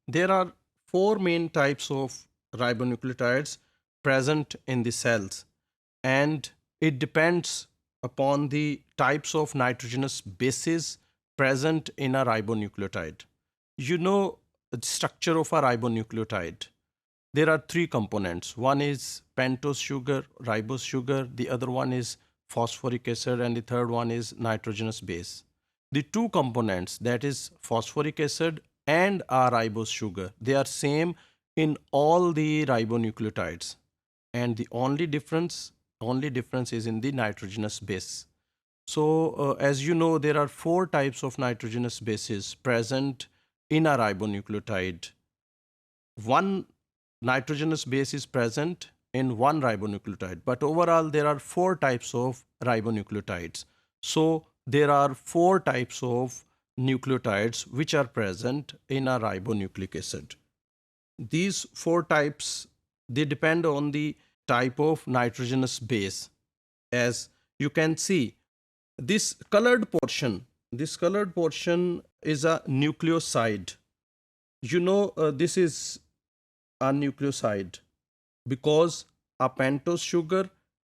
There are four main types of ribonucleotides present in the cells, and it depends upon the types of nitrogenous bases present in a ribonucleotide. You know the structure of a ribonucleotide. There are three components. One is pentose sugar, ribose sugar, the other one is phosphoric acid, and the third one is nitrogenous base. The two components, that is phosphoric acid and a ribose sugar, they are same in all the ribonucleotides, and the only difference is in the nitrogenous base. So as you know, there are four types of nitrogenous bases present in a ribonucleotide. One nitrogenous base is present in one ribonucleotide, but overall there are four types of ribonucleotides. So there are four types of nucleotides which are present in a ribonucleic acid. These four types, they depend on the type of nitrogenous base. As you can see, this colored portion is a nucleoside. This is a nucleoside because a pentose sugar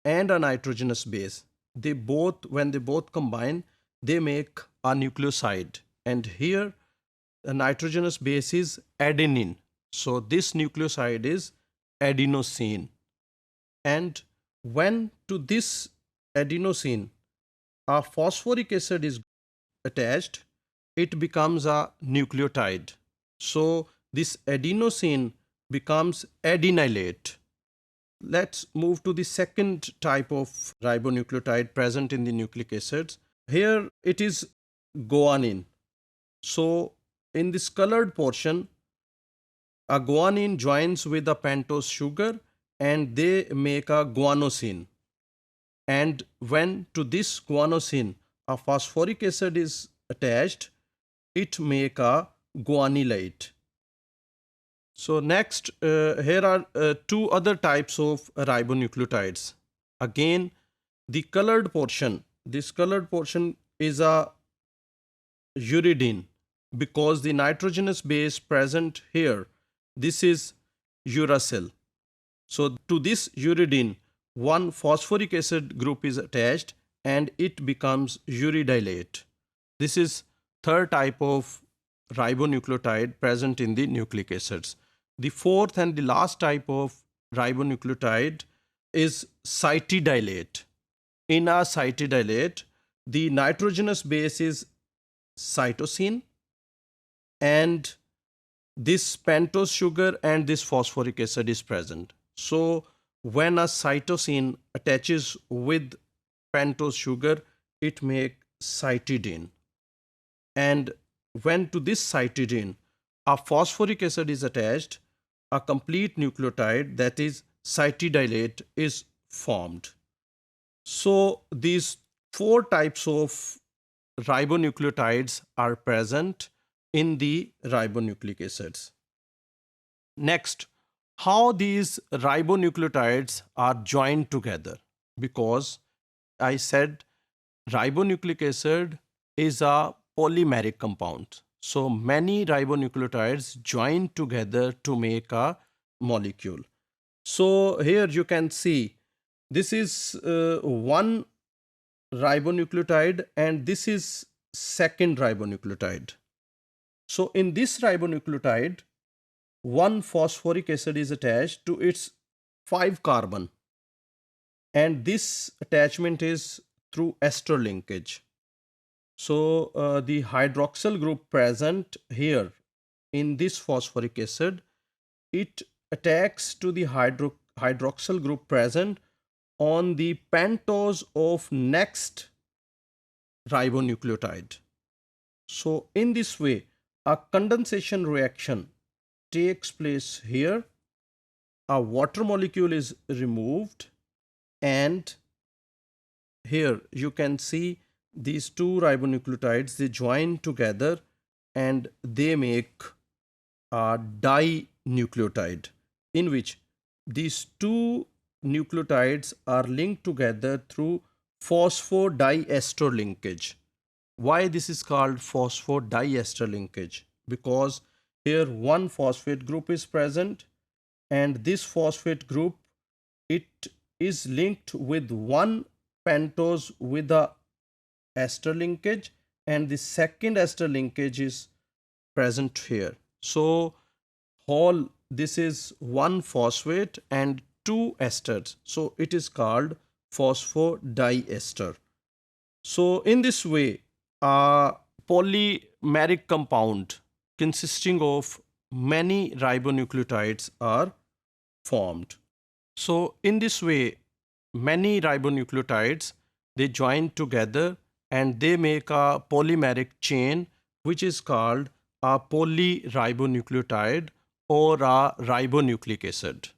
and a nitrogenous base, when they both combine, they make a nucleoside. And here the nitrogenous base is adenine, so this nucleoside is adenosine. And when to this adenosine a phosphoric acid is attached, it becomes a nucleotide. So this adenosine becomes adenylate. Let's move to the second type of ribonucleotide present in the nucleic acids. Here it is guanine. So in this colored portion, a guanine joins with a pentose sugar and they make a guanosine. And when to this guanosine a phosphoric acid is attached, it make a guanylate. So next, here are two other types of ribonucleotides. Again, this colored portion is a uridine because the nitrogenous base present here, this is uracil. So to this uridine, one phosphoric acid group is attached and it becomes uridylate. This is third type of ribonucleotide present in the nucleic acids. The fourth and the last type of ribonucleotide is cytidylate. In a cytidylate, the nitrogenous base is cytosine, and this pentose sugar and this phosphoric acid is present. So when a cytosine attaches with pentose sugar, it makes cytidine. And when to this cytidine a phosphoric acid is attached, a complete nucleotide, that is cytidylate, is formed. So these four types of ribonucleotides are present in the ribonucleic acids. Next, how these ribonucleotides are joined together, because I said ribonucleic acid is a polymeric compound. So many ribonucleotides join together to make a molecule. So here you can see this is one ribonucleotide and this is second ribonucleotide. So in this ribonucleotide, one phosphoric acid is attached to its 5 carbon, and this attachment is through ester linkage. So the hydroxyl group present here in this phosphoric acid, it attacks to the hydroxyl group present on the pentose of next ribonucleotide. So in this way, a condensation reaction takes place here. A water molecule is removed, and here you can see these two ribonucleotides, they join together and they make a dinucleotide, in which these two nucleotides are linked together through phosphodiester linkage. Why this is called phosphodiester linkage? Because Here one phosphate group is present, and this phosphate group, it is linked with one pentose with a ester linkage, and the second ester linkage is present here. So whole this is one phosphate and two esters, so it is called phosphodiester. So in this way, a polymeric compound consisting of many ribonucleotides are formed. So in this way, many ribonucleotides, they join together and they make a polymeric chain, which is called a polyribonucleotide or a ribonucleic acid.